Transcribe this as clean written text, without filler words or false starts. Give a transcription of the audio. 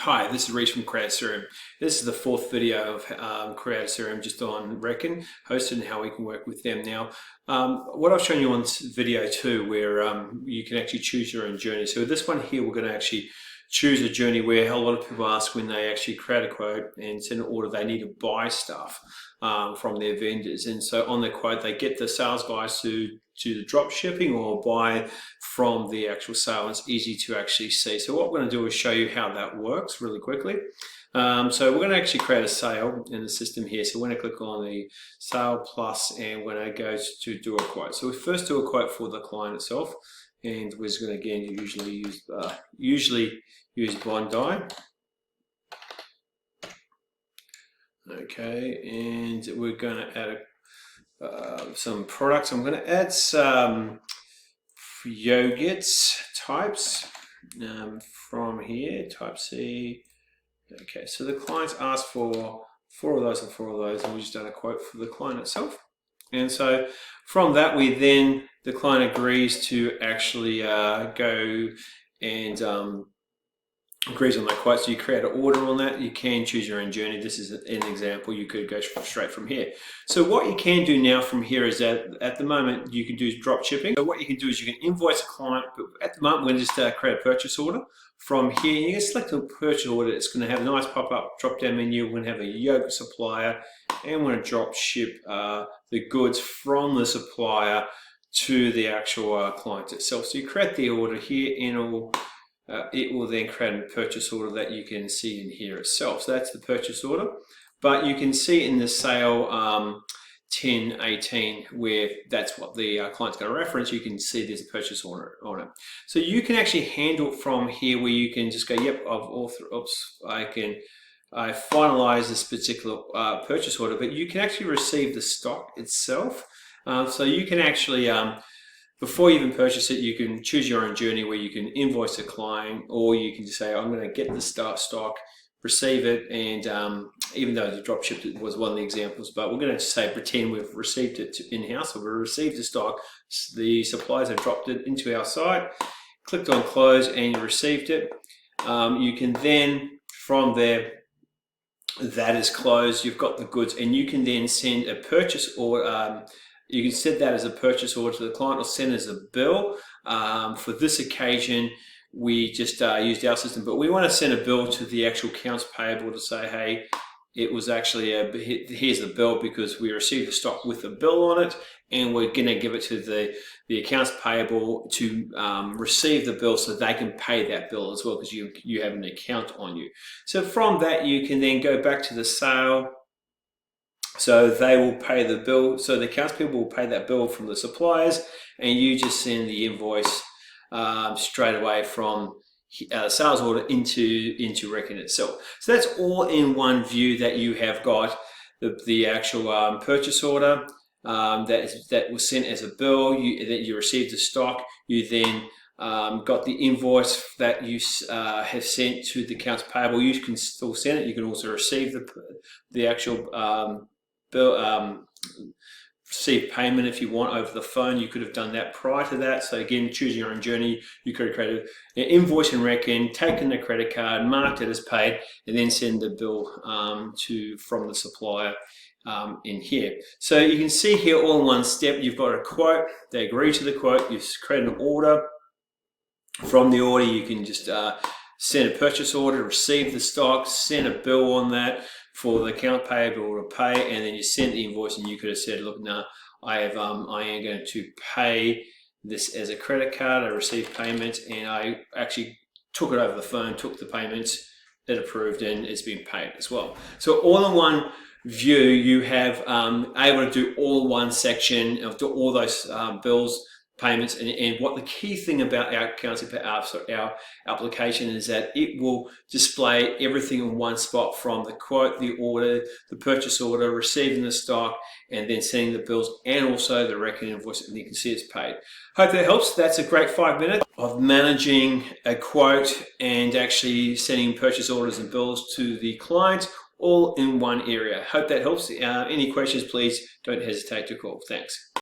Hi, this is Reece from Create Serum. This is the fourth video of Create Serum just on Reckon, hosted and how we can work with them. Now, what I've shown you on video 2 where you can actually choose your own journey. So with this one here, we're going to actually choose a journey where a lot of people ask when they actually create a quote and send an order, they need to buy stuff from their vendors. And so on the quote, they get the sales guys to do the drop shipping or buy from the actual sale. It's easy to actually see. So what we're going to do is show you how that works really quickly. So we're going to actually create a sale in the system here. So we're going to click on the sale plus and we're going to go to do a quote. So we first do a quote for the client itself, and we're just going to again usually use Bondi. Okay, and we're going to add some products. I'm going to add some yogurts types from here, type C. Okay, so the clients asked for 4 of those and 4 of those, and we just done a quote for the client itself. And so from that, the client agrees to actually go and agrees on that quote. So you create an order on that. You can choose your own journey. This is an example. You could go straight from here. So what you can do now from here is that at the moment you can do drop shipping. So what you can do is you can invoice a client, but at the moment we're going to just create a purchase order. From here you can select a purchase order. It's going to have a nice pop-up drop-down menu. We're going to have a yogurt supplier, and we're going to drop ship the goods from the supplier to the actual client itself. So you create the order here, and it will then create a purchase order that you can see in here itself. So that's the purchase order, but you can see in the sale 1018 where that's what the client's going to reference. You can see there's a purchase order on it. So you can actually handle it from here where you can just go, yep, I finalize this particular purchase order, but you can actually receive the stock itself. So you can actually before you even purchase it, you can choose your own journey where you can invoice a client, or you can just say, I'm going to get the stock, receive it, and even though the drop shipped it was one of the examples, but we're going to say pretend we've received it in-house, so we've received the stock, the suppliers have dropped it into our site, clicked on close, and you received it. You can then, from there, that is closed, you've got the goods, and you can then send a purchase order. You can set that as a purchase order to the client or send as a bill. For this occasion, we just used our system, but we want to send a bill to the actual accounts payable to say, hey, it was actually here's the bill because we received the stock with a bill on it, and we're going to give it to the accounts payable to receive the bill so they can pay that bill as well because you have an account on you. So from that, you can then go back to the sale. So they will pay the bill. So the accounts people will pay that bill from the suppliers, and you just send the invoice straight away from sales order into Reckon itself. So that's all in one view that you have got the actual purchase order that was sent as a bill. That you received the stock. You then got the invoice that you have sent to the accounts payable. You can still send it. You can also receive the actual receive payment if you want over the phone. You could have done that prior to that. So again, choosing your own journey, you could have created an invoice in Reckon, taken the credit card, marked it as paid, and then send the bill from the supplier in here. So you can see here all in one step. You've got a quote, they agree to the quote, you've created an order. From the order you can just send a purchase order, receive the stock, send a bill on that for the account payable to pay, and then you send the invoice, and you could have said, look, no, I am going to pay this as a credit card. I received payment, and I actually took it over the phone, took the payments, it approved, and it's been paid as well. So all in one view, you have able to do all one section of all those bills, payments, and what the key thing about our our application is that it will display everything in one spot, from the quote, the order, the purchase order, receiving the stock, and then sending the bills, and also the Reckon invoice, and you can see it's paid. Hope that helps. That's a great 5 minutes of managing a quote and actually sending purchase orders and bills to the client all in one area. Hope that helps. Any questions, please don't hesitate to call. Thanks.